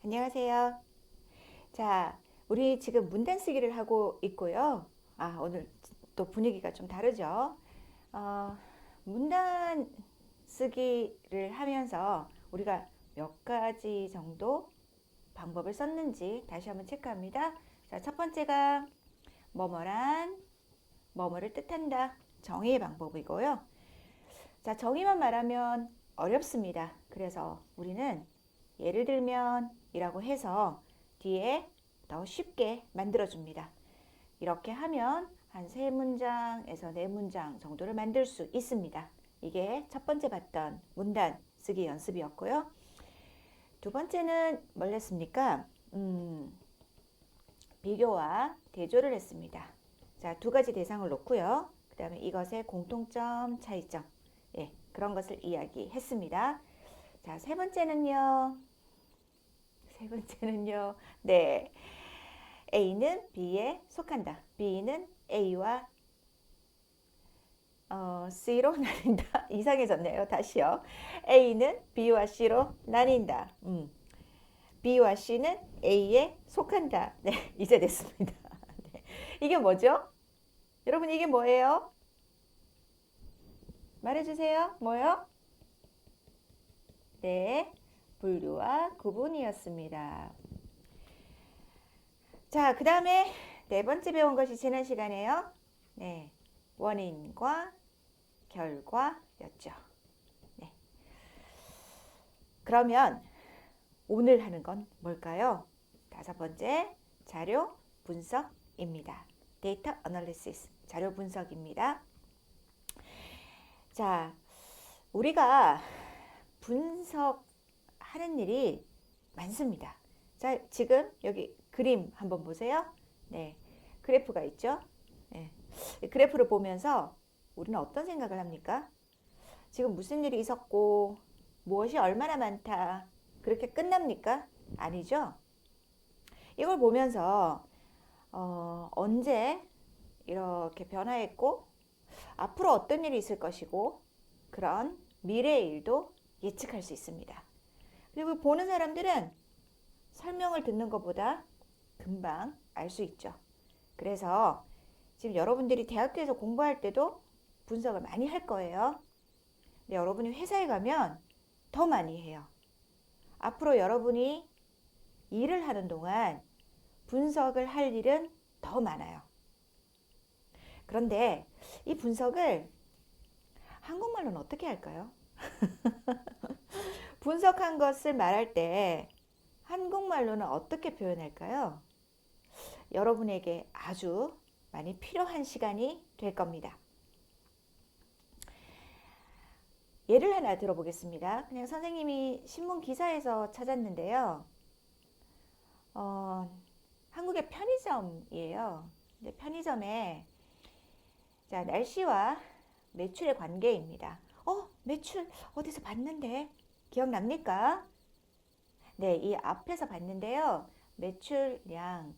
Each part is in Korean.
안녕하세요. 자, 우리 지금 문단 쓰기를 하고 있고요. 오늘 또 분위기가 좀 다르죠? 어, 문단 쓰기를 하면서 우리가 몇 가지 정도 방법을 썼는지 다시 한번 체크합니다. 자, 첫 번째가 뭐뭐란 뭐뭐를 뜻한다. 정의의 방법이고요. 자, 정의만 말하면 어렵습니다. 그래서 우리는 예를 들면 이라고 해서 뒤에 더 쉽게 만들어줍니다. 이렇게 하면 한 세 문장에서 네 문장 정도를 만들 수 있습니다. 이게 첫 번째 봤던 문단 쓰기 연습이었고요. 두 번째는 뭘 했습니까? 비교와 대조를 했습니다. 자, 두 가지 대상을 놓고요. 그 다음에 이것의 공통점, 차이점, 그런 것을 이야기했습니다. 자, 세 번째는요. 네, A는 B에 속한다. B는 A와 C로 나뉜다. 이상해졌네요. 다시요. A는 B와 C로 나뉜다. B와 C는 A에 속한다. 네, 이제 됐습니다. 네. 이게 뭐죠? 여러분, 이게 뭐예요? 말해주세요. 뭐요? 네, 분류와 구분이었습니다. 자, 그 다음에 네 번째 배운 것이 지난 시간에요. 네, 원인과 결과였죠. 네. 그러면 오늘 하는 건 뭘까요? 다섯 번째, 자료 분석입니다. 데이터 어널리시스, 자료 분석입니다. 자, 우리가 분석하는 일이 많습니다. 자, 지금 여기 그림 한번 보세요. 네, 그래프가 있죠. 네, 그래프를 보면서 우리는 어떤 생각을 합니까? 지금 무슨 일이 있었고 무엇이 얼마나 많다. 그렇게 끝납니까? 아니죠. 이걸 보면서 언제 이렇게 변화했고 앞으로 어떤 일이 있을 것이고 그런 미래의 일도 예측할 수 있습니다. 그리고 보는 사람들은 설명을 듣는 것보다 금방 알 수 있죠. 그래서 지금 여러분들이 대학교에서 공부할 때도 분석을 많이 할 거예요. 근데 여러분이 회사에 가면 더 많이 해요. 앞으로 여러분이 일을 하는 동안 분석을 할 일은 더 많아요. 그런데 이 분석을 한국말로는 어떻게 할까요? 분석한 것을 말할 때 한국말로는 어떻게 표현할까요? 여러분에게 아주 많이 필요한 시간이 될 겁니다. 예를 하나 들어보겠습니다. 그냥 선생님이 신문 기사에서 찾았는데요. 어, 한국의 편의점이에요. 근데 편의점에 자, 날씨와 매출의 관계입니다. 매출 어디서 봤는데 기억납니까? 네, 이 앞에서 봤는데요. 매출량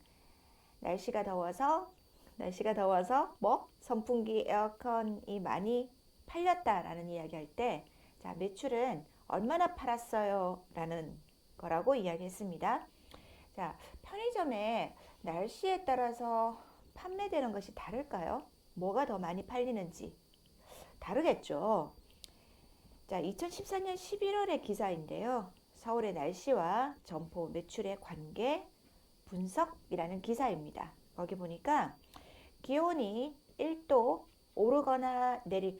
날씨가 더워서 뭐 선풍기, 에어컨이 많이 팔렸다라는 이야기 할 때, 자, 매출은 얼마나 팔았어요? 라는 거라고 이야기했습니다. 자, 편의점에 날씨에 따라서 판매되는 것이 다를까요? 뭐가 더 많이 팔리는지 다르겠죠. 자, 2014년 11월의 기사인데요. 서울의 날씨와 점포 매출의 관계 분석이라는 기사입니다. 거기 보니까 기온이 1도 오르거나 내릴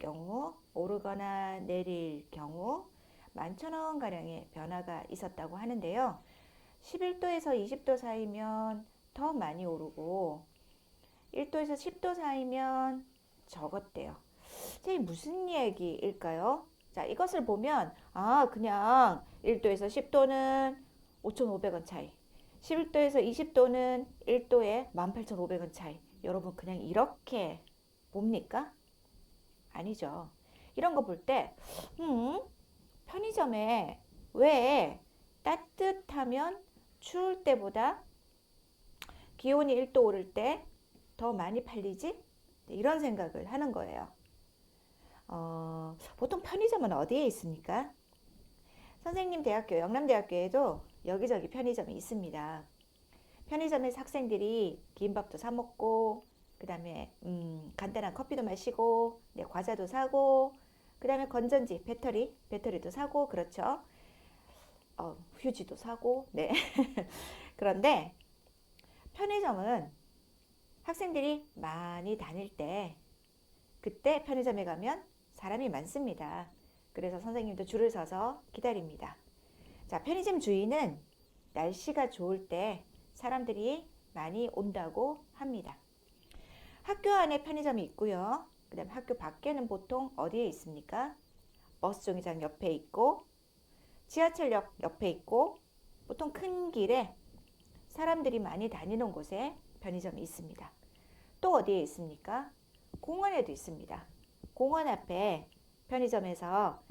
경우 11,000원 가량의 변화가 있었다고 하는데요. 11도에서 20도 사이면 더 많이 오르고 1도에서 10도 사이면 적었대요. 이게 무슨 얘기일까요? 자, 이것을 보면 그냥 1도에서 10도는 5,500원 차이, 11도에서 20도는 1도에 18,500원 차이. 여러분 그냥 이렇게 봅니까? 아니죠. 이런 거 볼 때 편의점에 왜 따뜻하면 추울 때보다 기온이 1도 오를 때 더 많이 팔리지? 이런 생각을 하는 거예요. 보통 편의점은 어디에 있습니까? 선생님 대학교, 영남대학교에도 여기저기 편의점이 있습니다. 편의점에서 학생들이 김밥도 사 먹고, 그 다음에 간단한 커피도 마시고, 네, 과자도 사고, 그 다음에 건전지, 배터리도 사고, 그렇죠. 휴지도 사고, 네. 그런데 편의점은 학생들이 많이 다닐 때, 그때 편의점에 가면 사람이 많습니다. 그래서 선생님도 줄을 서서 기다립니다. 자, 편의점 주인은 날씨가 좋을 때 사람들이 많이 온다고 합니다. 학교 안에 편의점이 있고요. 그 다음에 학교 밖에는 보통 어디에 있습니까? 버스 정류장 옆에 있고, 지하철역 옆에 있고, 보통 큰 길에 사람들이 많이 다니는 곳에 편의점이 있습니다. 또 어디에 있습니까? 공원에도 있습니다. 공원 앞에 편의점에서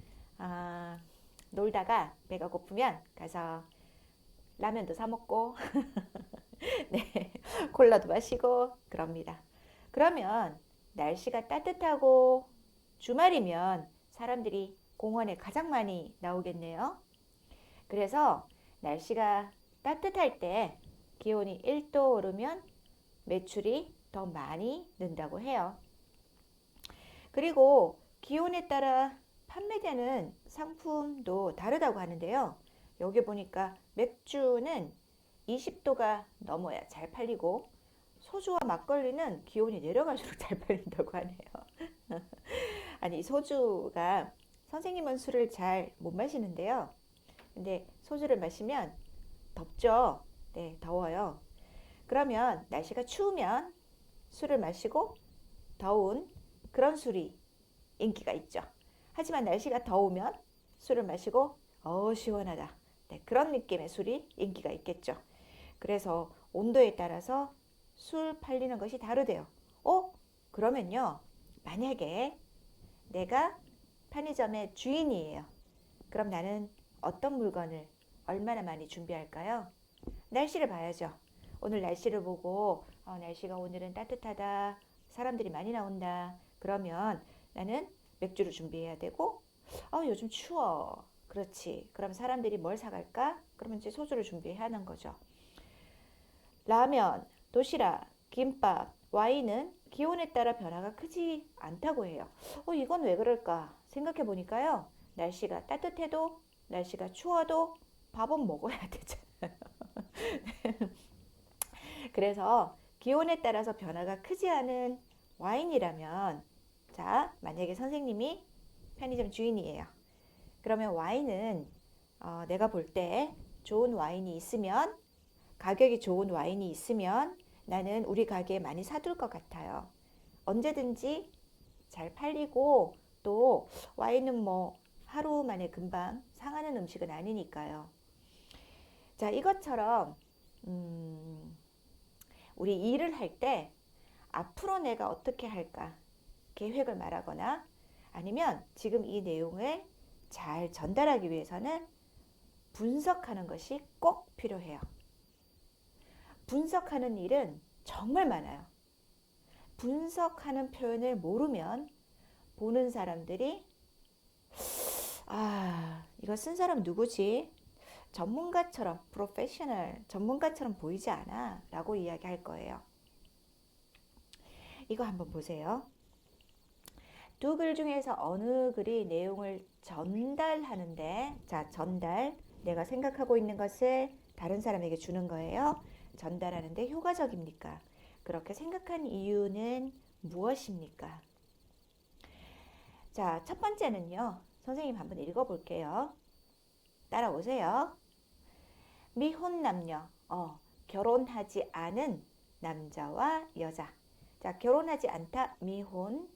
놀다가 배가 고프면 가서 라면도 사 먹고 네, 콜라도 마시고 그럽니다. 그러면 날씨가 따뜻하고 주말이면 사람들이 공원에 가장 많이 나오겠네요. 그래서 날씨가 따뜻할 때 기온이 1도 오르면 매출이 더 많이 는다고 해요. 그리고 기온에 따라 판매되는 상품도 다르다고 하는데요. 여기 보니까 맥주는 20도가 넘어야 잘 팔리고 소주와 막걸리는 기온이 내려갈수록 잘 팔린다고 하네요. 아니, 소주가 선생님은 술을 잘 못 마시는데요. 근데 소주를 마시면 덥죠. 네, 더워요. 그러면 날씨가 추우면 술을 마시고 더운 그런 술이 인기가 있죠. 하지만 날씨가 더우면 술을 마시고 시원하다. 네, 그런 느낌의 술이 인기가 있겠죠. 그래서 온도에 따라서 술 팔리는 것이 다르대요. 그러면요. 만약에 내가 편의점의 주인이에요. 그럼 나는 어떤 물건을 얼마나 많이 준비할까요? 날씨를 봐야죠. 오늘 날씨를 보고 날씨가 오늘은 따뜻하다. 사람들이 많이 나온다. 그러면 나는 맥주를 준비해야 되고 요즘 추워. 그렇지. 그럼 사람들이 뭘 사갈까? 그러면 이제 소주를 준비해야 하는 거죠. 라면, 도시락, 김밥, 와인은 기온에 따라 변화가 크지 않다고 해요. 이건 왜 그럴까? 생각해 보니까요. 날씨가 따뜻해도 날씨가 추워도 밥은 먹어야 되잖아요. 그래서 기온에 따라서 변화가 크지 않은 와인이라면 자, 만약에 선생님이 편의점 주인이에요. 그러면 와인은 내가 볼 때 좋은 와인이 있으면 가격이 좋은 와인이 있으면 나는 우리 가게에 많이 사둘 것 같아요. 언제든지 잘 팔리고 또 와인은 뭐 하루 만에 금방 상하는 음식은 아니니까요. 자, 이것처럼 우리 일을 할 때 앞으로 내가 어떻게 할까 계획을 말하거나 아니면 지금 이 내용을 잘 전달하기 위해서는 분석하는 것이 꼭 필요해요. 분석하는 일은 정말 많아요. 분석하는 표현을 모르면 보는 사람들이 이거 쓴 사람 누구지? 전문가처럼 프로페셔널 전문가처럼 보이지 않아 라고 이야기할 거예요. 이거 한번 보세요. 두 글 중에서 어느 글이 내용을 전달하는데 자, 전달 내가 생각하고 있는 것을 다른 사람에게 주는 거예요. 전달하는데 효과적입니까? 그렇게 생각한 이유는 무엇입니까? 자, 첫 번째는요. 선생님 한번 읽어볼게요. 따라오세요. 미혼 남녀, 결혼하지 않은 남자와 여자. 자, 결혼하지 않다, 미혼.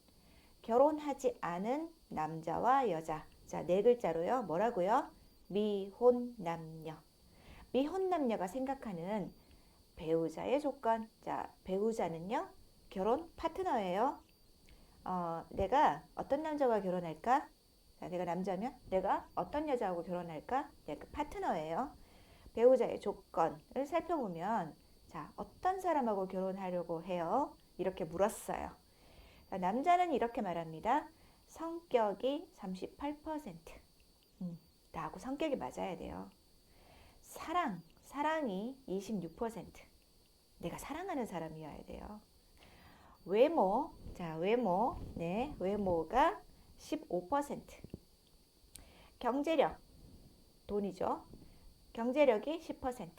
결혼하지 않은 남자와 여자. 자, 네 글자로요. 뭐라고요? 미혼 남녀. 미혼 남녀가 생각하는 배우자의 조건. 자, 배우자는요. 결혼 파트너예요. 내가 어떤 남자와 결혼할까? 자, 내가 남자면 내가 어떤 여자하고 결혼할까? 네, 그 파트너예요. 배우자의 조건을 살펴보면 자, 어떤 사람하고 결혼하려고 해요? 이렇게 물었어요. 자, 남자는 이렇게 말합니다. 성격이 38%. 나하고 성격이 맞아야 돼요. 사랑이 26%. 내가 사랑하는 사람이어야 돼요. 외모, 자, 외모가 15%. 경제력, 돈이죠. 경제력이 10%.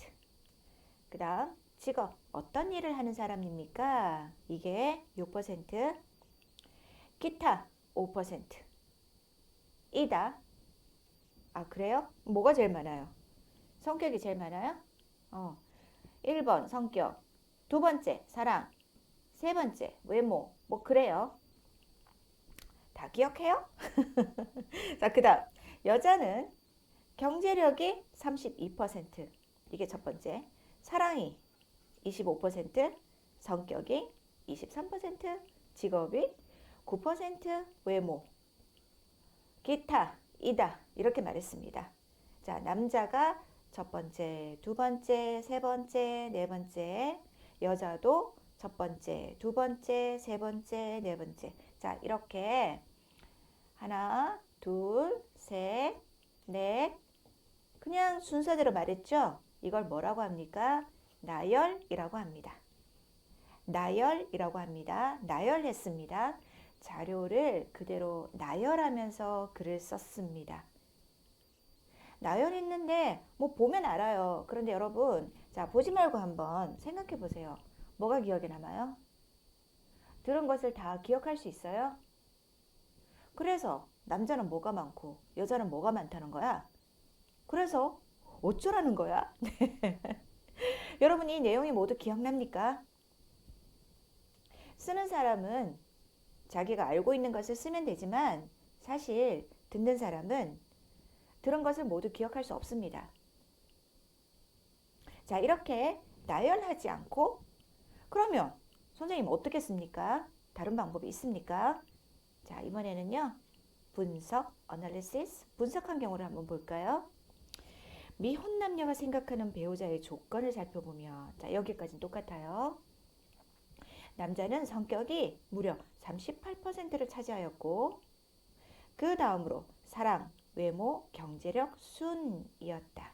그 다음, 직업, 어떤 일을 하는 사람입니까? 이게 6%. 기타, 5%. 이다. 아, 그래요? 뭐가 제일 많아요? 성격이 제일 많아요? 1번 성격, 두 번째 사랑, 세 번째 외모. 뭐 그래요. 다 기억해요? 자, 그 다음 여자는 경제력이 32%. 이게 첫 번째. 사랑이 25%, 성격이 23%, 직업이 9%, 외모, 기타, 이다. 이렇게 말했습니다. 자, 남자가 첫 번째, 두 번째, 세 번째, 네 번째. 여자도 첫 번째, 두 번째, 세 번째, 네 번째. 자, 이렇게 하나, 둘, 셋, 넷. 그냥 순서대로 말했죠? 이걸 뭐라고 합니까? 나열이라고 합니다. 나열이라고 합니다. 나열했습니다. 자료를 그대로 나열하면서 글을 썼습니다. 나열했는데 뭐 보면 알아요. 그런데 여러분, 자, 보지 말고 한번 생각해 보세요. 뭐가 기억에 남아요? 들은 것을 다 기억할 수 있어요? 그래서 남자는 뭐가 많고 여자는 뭐가 많다는 거야? 그래서 어쩌라는 거야? 여러분, 이 내용이 모두 기억납니까? 쓰는 사람은 자기가 알고 있는 것을 쓰면 되지만 사실 듣는 사람은 들은 것을 모두 기억할 수 없습니다. 자, 이렇게 나열하지 않고 그러면 선생님 어떻게 씁니까? 다른 방법이 있습니까? 자, 이번에는요. 분석, analysis, 분석한 경우를 한번 볼까요? 미혼 남녀가 생각하는 배우자의 조건을 살펴보면 자, 여기까지는 똑같아요. 남자는 성격이 무려 38%를 차지하였고 그 다음으로 사랑, 외모, 경제력 순이었다.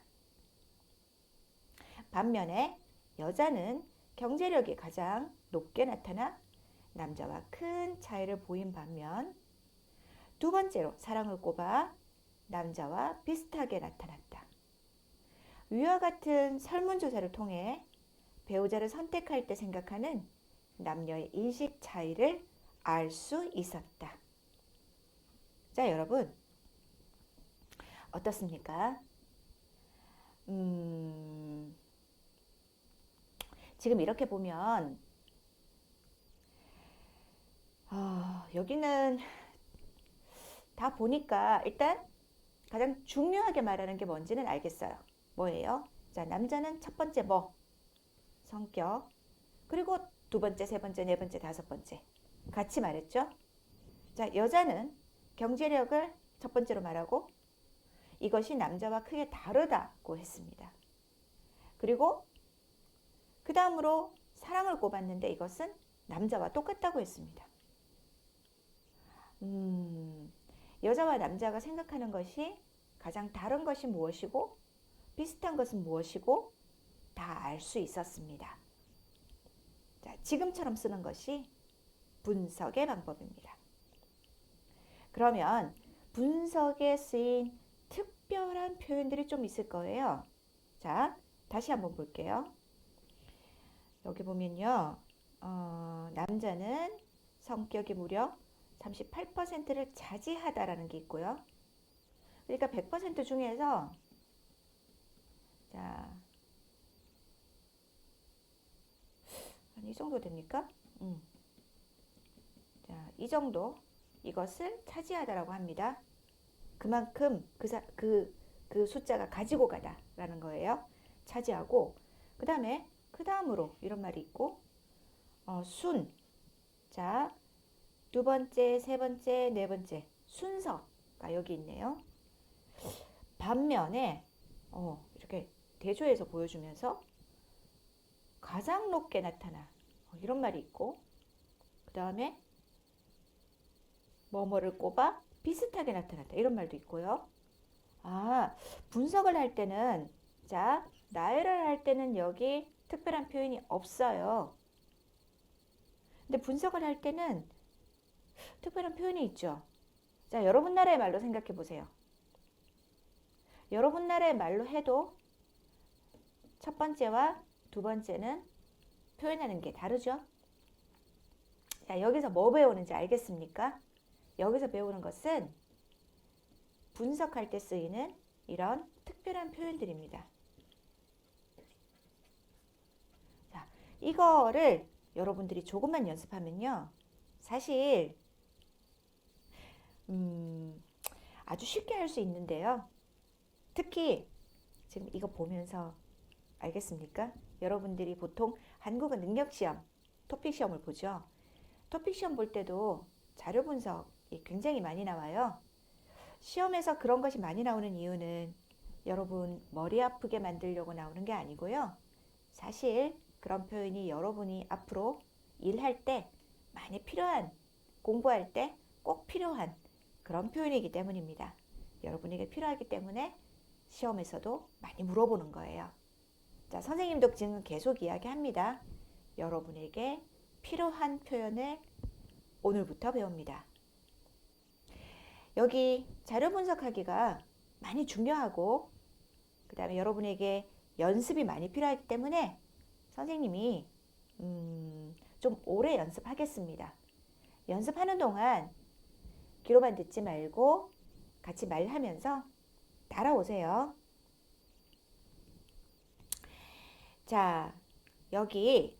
반면에 여자는 경제력이 가장 높게 나타나 남자와 큰 차이를 보인 반면 두 번째로 사랑을 꼽아 남자와 비슷하게 나타났다. 위와 같은 설문조사를 통해 배우자를 선택할 때 생각하는 남녀의 인식 차이를 알 수 있었다. 자, 여러분 어떻습니까? 지금 이렇게 보면 여기는 다 보니까 일단 가장 중요하게 말하는 게 뭔지는 알겠어요. 뭐예요? 자, 남자는 첫 번째 뭐? 성격. 그리고 두 번째, 세 번째, 네 번째, 다섯 번째. 같이 말했죠? 자, 여자는 경제력을 첫 번째로 말하고 이것이 남자와 크게 다르다고 했습니다. 그리고 그 다음으로 사랑을 꼽았는데 이것은 남자와 똑같다고 했습니다. 여자와 남자가 생각하는 것이 가장 다른 것이 무엇이고 비슷한 것은 무엇이고 다 알 수 있었습니다. 자, 지금처럼 쓰는 것이 분석의 방법입니다. 그러면 분석에 쓰인 특별한 표현들이 좀 있을 거예요. 자, 다시 한번 볼게요. 여기 보면요. 남자는 성격이 무려 38%를 차지하다라는 게 있고요. 그러니까 100% 중에서 자, 이 정도 됩니까? 자, 이 정도 이것을 차지하다라고 합니다. 그만큼 그 숫자가 가지고 가다라는 거예요. 차지하고 그 다음으로 이런 말이 있고 순. 자, 두 번째, 세 번째, 네 번째 순서가 여기 있네요. 반면에 이렇게 대조해서 보여주면서 가장 높게 나타나 이런 말이 있고 그 다음에 뭐뭐를 꼽아 비슷하게 나타났다 이런 말도 있고요. 아, 분석을 할 때는 자, 나열을 할 때는 여기 특별한 표현이 없어요. 근데 분석을 할 때는 특별한 표현이 있죠. 자, 여러분 나라의 말로 생각해 보세요. 여러분 나라의 말로 해도 첫 번째와 두 번째는 표현하는 게 다르죠. 자, 여기서 뭐 배우는지 알겠습니까? 여기서 배우는 것은 분석할 때 쓰이는 이런 특별한 표현들입니다. 자, 이거를 여러분들이 조금만 연습하면요. 사실 아주 쉽게 할 수 있는데요. 특히 지금 이거 보면서 알겠습니까? 여러분들이 보통 한국어 능력 시험, 토픽 시험을 보죠. 토픽 시험 볼 때도 자료 분석이 굉장히 많이 나와요. 시험에서 그런 것이 많이 나오는 이유는 여러분 머리 아프게 만들려고 나오는 게 아니고요. 사실 그런 표현이 여러분이 앞으로 일할 때 많이 필요한, 공부할 때 꼭 필요한 그런 표현이기 때문입니다. 여러분에게 필요하기 때문에 시험에서도 많이 물어보는 거예요. 자, 선생님도 지금 계속 이야기합니다. 여러분에게 필요한 표현을 오늘부터 배웁니다. 여기 자료 분석하기가 많이 중요하고 그 다음에 여러분에게 연습이 많이 필요하기 때문에 선생님이 좀 오래 연습하겠습니다. 연습하는 동안 귀로만 듣지 말고 같이 말하면서 따라오세요. 자, 여기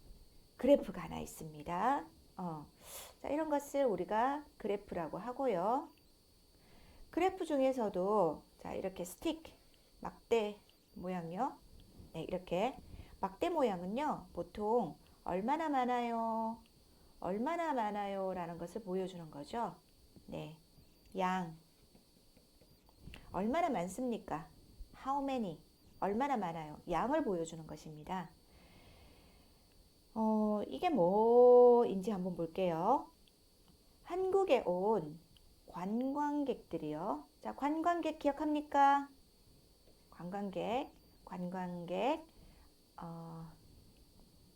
그래프가 하나 있습니다. 자, 이런 것을 우리가 그래프라고 하고요. 그래프 중에서도 자, 이렇게 스틱, 막대 모양이요. 네, 이렇게 막대 모양은요. 보통 얼마나 많아요? 얼마나 많아요? 라는 것을 보여주는 거죠. 네, 양. 얼마나 많습니까? How many? 얼마나 많아요? 양을 보여주는 것입니다. 이게 뭐인지 한번 볼게요. 한국에 온 관광객들이요. 자, 관광객 기억합니까? 관광객,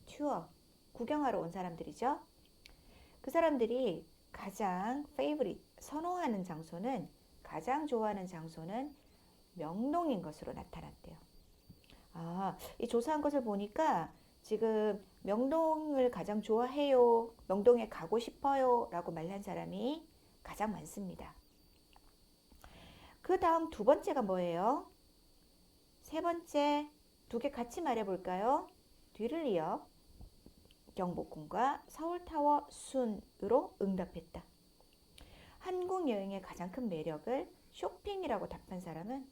투어, 구경하러 온 사람들이죠. 그 사람들이 가장 favorite, 선호하는 장소는, 가장 좋아하는 장소는 명동인 것으로 나타났대요. 아, 이 조사한 것을 보니까 지금 명동을 가장 좋아해요, 명동에 가고 싶어요 라고 말한 사람이 가장 많습니다. 그 다음 두 번째가 뭐예요? 세 번째 두 개 같이 말해볼까요? 뒤를 이어 경복궁과 서울타워 순으로 응답했다. 한국 여행의 가장 큰 매력을 쇼핑이라고 답한 사람은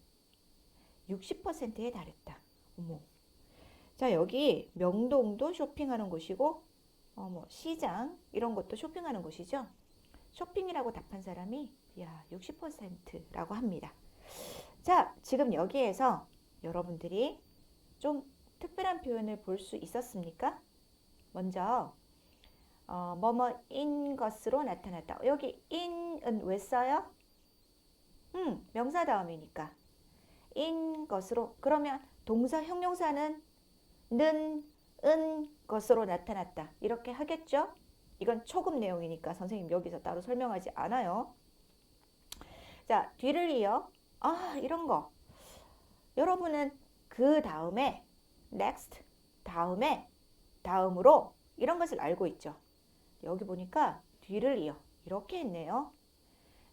60%에 달했다. 어머. 자, 여기 명동도 쇼핑하는 곳이고 시장 이런 것도 쇼핑하는 곳이죠. 쇼핑이라고 답한 사람이 60%라고 합니다. 자, 지금 여기에서 여러분들이 좀 특별한 표현을 볼 수 있었습니까? 먼저 뭐뭐인 것으로 나타났다. 여기 in은 왜 써요? 명사 다음이니까 인 것으로. 그러면 동사 형용사는 는, 은 것으로 나타났다. 이렇게 하겠죠? 이건 초급 내용이니까 선생님 여기서 따로 설명하지 않아요. 자, 뒤를 이어 이런 거 여러분은 그 다음에 next, 다음으로 이런 것을 알고 있죠. 여기 보니까 뒤를 이어 이렇게 했네요.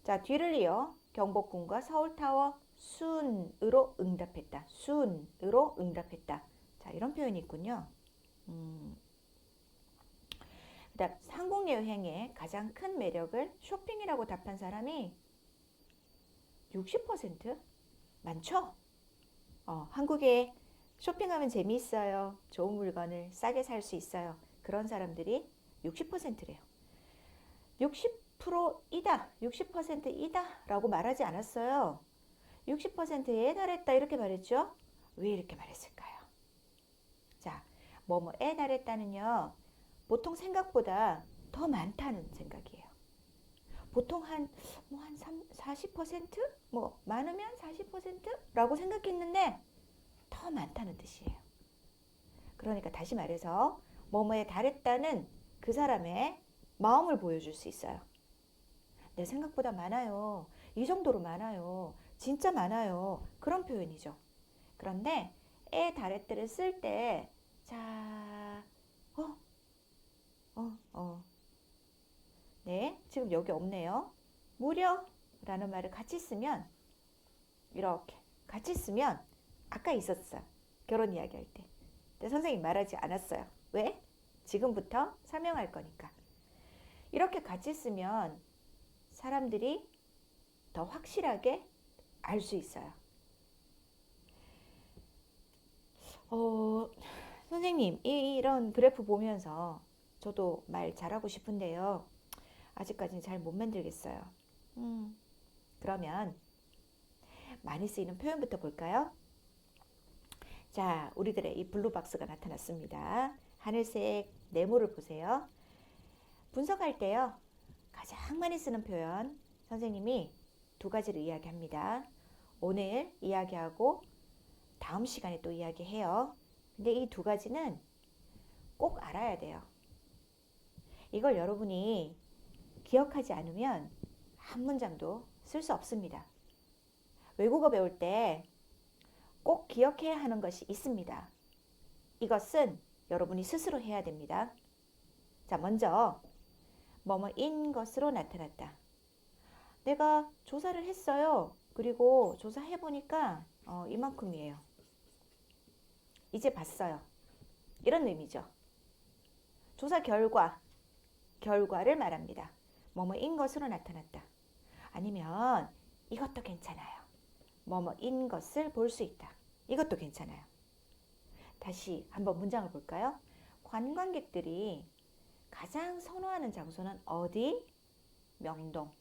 자, 뒤를 이어 경복궁과 서울타워 순으로 응답했다. 순으로 응답했다. 자, 이런 표현이 있군요. 그다음 한국 여행의 가장 큰 매력을 쇼핑이라고 답한 사람이 60%? 많죠? 한국에 쇼핑하면 재미있어요. 좋은 물건을 싸게 살 수 있어요. 그런 사람들이 60%래요. 60%이다, 60%이다 라고 말하지 않았어요. 60%에 달했다 이렇게 말했죠? 왜 이렇게 말했을까요? 자, 뭐뭐에 달했다는요. 보통 생각보다 더 많다는 생각이에요. 보통 한 40%? 많으면 40%? 라고 생각했는데 더 더 많다는 뜻이에요. 그러니까 다시 말해서 뭐뭐에 달했다는 그 사람의 마음을 보여줄 수 있어요. 내 생각보다 많아요. 이 정도로 많아요. 진짜 많아요. 그런 표현이죠. 그런데 에 달했다를 쓸 때, 자, 어, 어. 네, 지금 여기 없네요. 무려 라는 말을 같이 쓰면, 이렇게 같이 쓰면, 아까 있었어요. 결혼 이야기할 때. 근데 선생님 말하지 않았어요. 왜? 지금부터 설명할 거니까. 이렇게 같이 쓰면 사람들이 더 확실하게 알 수 있어요. 어, 선생님, 이런 그래프 보면서 저도 말 잘하고 싶은데요. 아직까지는 잘 못 만들겠어요. 그러면 많이 쓰이는 표현부터 볼까요? 자, 우리들의 이 블루박스가 나타났습니다. 하늘색 네모를 보세요. 분석할 때요. 가장 많이 쓰는 표현 선생님이 두 가지를 이야기합니다. 오늘 이야기하고 다음 시간에 또 이야기해요. 근데 이 두 가지는 꼭 알아야 돼요. 이걸 여러분이 기억하지 않으면 한 문장도 쓸 수 없습니다. 외국어 배울 때 꼭 기억해야 하는 것이 있습니다. 이것은 여러분이 스스로 해야 됩니다. 자, 먼저 뭐뭐인 것으로 나타났다. 내가 조사를 했어요. 그리고 조사해보니까 이만큼이에요. 이제 봤어요. 이런 의미죠. 조사 결과를 말합니다. 뭐뭐인 것으로 나타났다. 아니면 이것도 괜찮아요. 뭐뭐인 것을 볼 수 있다. 이것도 괜찮아요. 다시 한번 문장을 볼까요? 관광객들이 가장 선호하는 장소는 어디? 명동.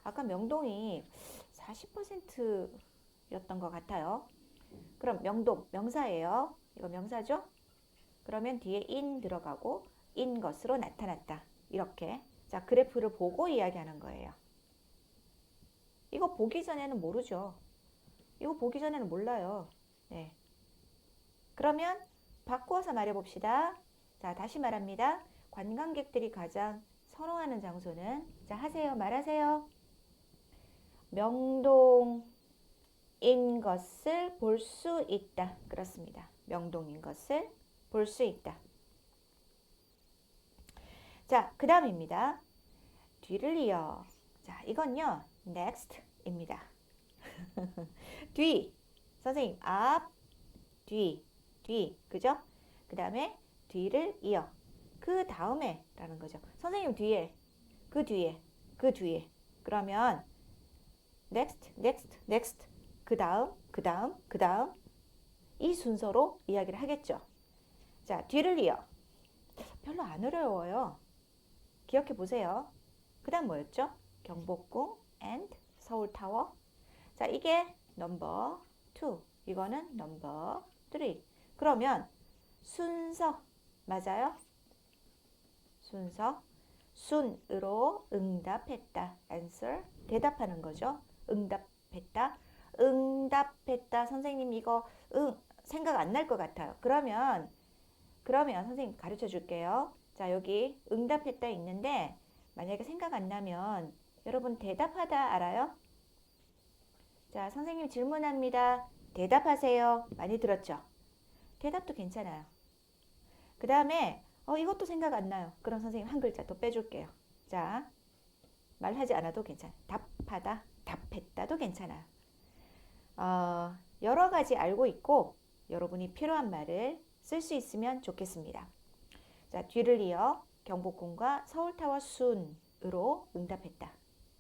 아까 명동이 40%였던 것 같아요. 그럼 명동, 명사예요. 이거 명사죠? 그러면 뒤에 인 들어가고 인 것으로 나타났다. 이렇게. 자, 그래프를 보고 이야기하는 거예요. 이거 보기 전에는 모르죠. 이거 보기 전에는 몰라요. 네. 그러면 바꾸어서 말해봅시다. 자, 다시 말합니다. 관광객들이 가장 선호하는 장소는, 자, 하세요. 말하세요. 명동인 것을 볼 수 있다. 그렇습니다. 명동인 것을 볼 수 있다. 자, 그 다음입니다. 뒤를 이어. 자, 이건요. next입니다. 뒤. 선생님, 앞, 뒤, 그죠? 그 다음에 뒤를 이어. 그 다음에 라는 거죠. 선생님 뒤에, 그 뒤에, 그 뒤에. 그러면 next, 그 다음, 이 순서로 이야기를 하겠죠. 자, 뒤를 이어. 별로 안 어려워요. 기억해 보세요. 그 다음 뭐였죠? 경복궁 and 서울타워. 자, 이게 넘버 2. 이거는 넘버 3. 그러면 순서 맞아요? 순서. 순으로 응답했다. answer. 대답하는 거죠. 응답했다. 응답했다. 선생님 이거 생각 안 날 것 같아요. 그러면 선생님 가르쳐 줄게요. 자, 여기 응답했다 있는데 만약에 생각 안 나면 여러분 대답하다 알아요? 자, 선생님 질문합니다. 대답하세요. 많이 들었죠? 대답도 괜찮아요. 그 다음에 이것도 생각 안 나요. 그럼 선생님 한 글자 더 빼줄게요. 자, 말하지 않아도 괜찮아요. 답하다, 답했다도 괜찮아요. 여러 가지 알고 있고 여러분이 필요한 말을 쓸 수 있으면 좋겠습니다. 자, 뒤를 이어 경복궁과 서울타워 순으로 응답했다.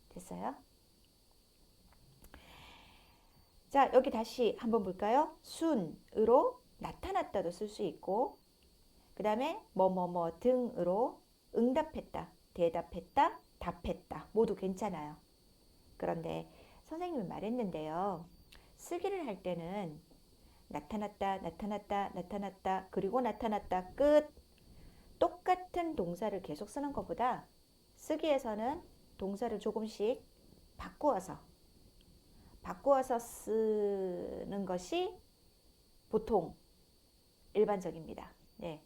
됐어요? 자, 여기 다시 한번 볼까요? 순으로 나타났다도 쓸 수 있고 그 다음에 뭐뭐뭐 등으로 응답했다, 대답했다, 답했다 모두 괜찮아요. 그런데 선생님이 말했는데요. 쓰기를 할 때는 나타났다, 그리고 나타났다, 끝. 똑같은 동사를 계속 쓰는 것보다 쓰기에서는 동사를 조금씩 바꾸어서 쓰는 것이 보통 일반적입니다. 네.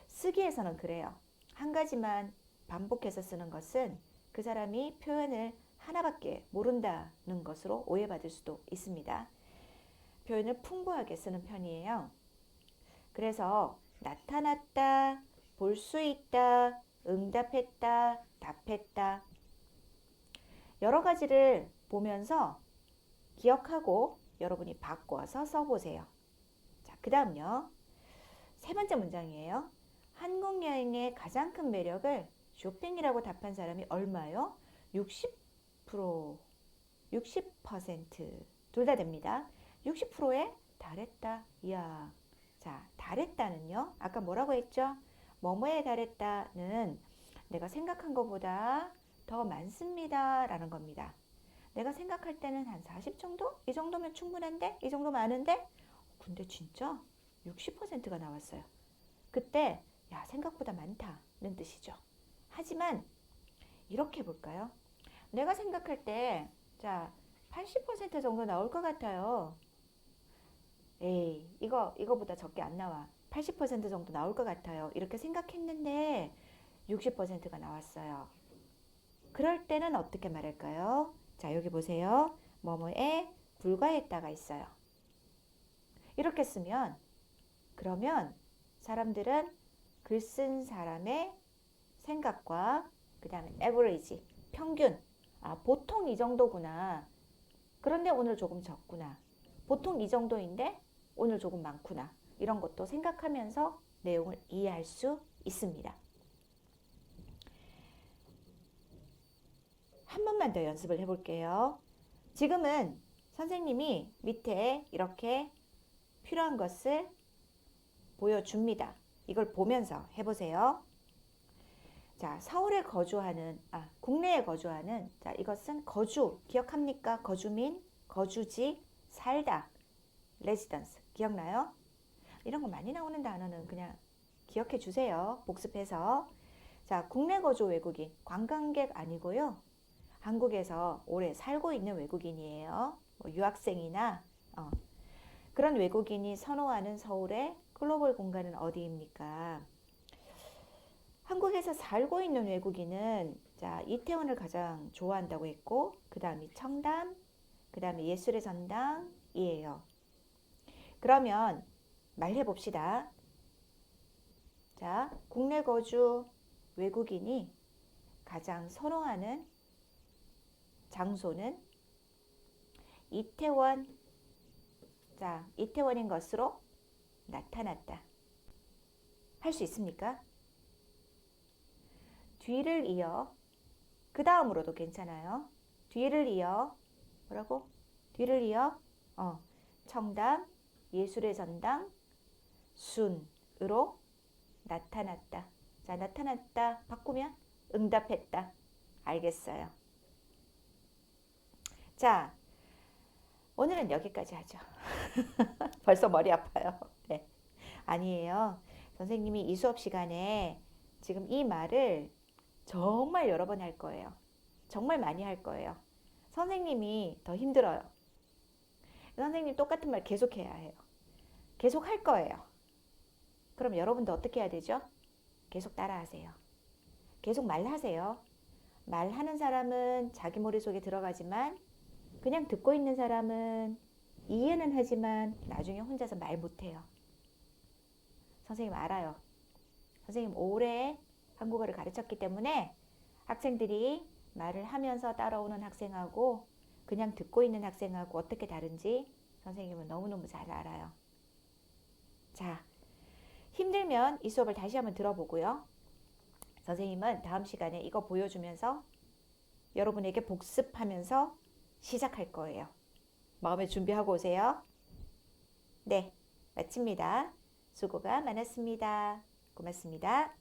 쓰기에서는 그래요. 한 가지만 반복해서 쓰는 것은 그 사람이 표현을 하나밖에 모른다는 것으로 오해받을 수도 있습니다. 표현을 풍부하게 쓰는 편이에요. 그래서 나타났다, 볼 수 있다, 응답했다, 답했다. 여러 가지를 보면서 기억하고 여러분이 바꿔서 써보세요. 자, 그 다음요. 세 번째 문장이에요. 한국 여행의 가장 큰 매력을 쇼핑이라고 답한 사람이 얼마요? 60%, 60%둘 다 됩니다. 60%에 달했다. 이야. 자, 달했다는요. 아까 뭐라고 했죠? 뭐뭐에 달했다는 내가 생각한 것보다 더 많습니다. 라는 겁니다. 내가 생각할 때는 한 40 정도? 이 정도면 충분한데? 이 정도 많은데? 근데 진짜 60%가 나왔어요. 그때 야, 생각보다 많다는 뜻이죠. 하지만 이렇게 볼까요? 내가 생각할 때 자, 80% 정도 나올 것 같아요. 에이, 이거보다 적게 안 나와. 80% 정도 나올 것 같아요. 이렇게 생각했는데 60%가 나왔어요. 그럴 때는 어떻게 말할까요? 자, 여기 보세요. 뭐뭐에 불과했다가 있어요. 이렇게 쓰면 그러면 사람들은 글 쓴 사람의 생각과 그 다음에 average, 평균. 아, 보통 이 정도구나. 그런데 오늘 조금 적구나. 보통 이 정도인데 오늘 조금 많구나. 이런 것도 생각하면서 내용을 이해할 수 있습니다. 한 번만 더 연습을 해볼게요. 지금은 선생님이 밑에 이렇게 필요한 것을 보여줍니다. 이걸 보면서 해보세요. 자, 서울에 거주하는, 국내에 거주하는, 자, 이것은 거주, 기억합니까? 거주민, 거주지, 살다, 레지던스, 기억나요? 이런 거 많이 나오는 단어는 그냥 기억해 주세요. 복습해서. 자, 국내 거주 외국인, 관광객 아니고요. 한국에서 오래 살고 있는 외국인이에요. 뭐 유학생이나 그런 외국인이 선호하는 서울의 글로벌 공간은 어디입니까? 한국에서 살고 있는 외국인은 자, 이태원을 가장 좋아한다고 했고 그 다음이 청담, 그 다음에 예술의 전당이에요. 그러면 말해봅시다. 자, 국내 거주 외국인이 가장 선호하는 장소는 이태원, 자, 이태원인 것으로 나타났다. 할 수 있습니까? 뒤를 이어, 그 다음으로도 괜찮아요. 뒤를 이어, 뭐라고? 뒤를 이어, 청담, 예술의 전당, 순으로 나타났다. 자, 나타났다 바꾸면 응답했다. 알겠어요. 자, 오늘은 여기까지 하죠. 벌써 머리 아파요. 네. 아니에요. 선생님이 이 수업 시간에 지금 이 말을 정말 여러 번 할 거예요. 정말 많이 할 거예요. 선생님이 더 힘들어요. 선생님 똑같은 말 계속 해야 해요. 계속 할 거예요. 그럼 여러분도 어떻게 해야 되죠? 계속 따라하세요. 계속 말하세요. 말하는 사람은 자기 머릿속에 들어가지만 그냥 듣고 있는 사람은 이해는 하지만 나중에 혼자서 말 못해요. 선생님 알아요. 선생님 오래 한국어를 가르쳤기 때문에 학생들이 말을 하면서 따라오는 학생하고 그냥 듣고 있는 학생하고 어떻게 다른지 선생님은 너무너무 잘 알아요. 자, 힘들면 이 수업을 다시 한번 들어보고요. 선생님은 다음 시간에 이거 보여주면서 여러분에게 복습하면서 시작할 거예요. 마음의 준비하고 오세요. 네, 마칩니다. 수고가 많았습니다. 고맙습니다.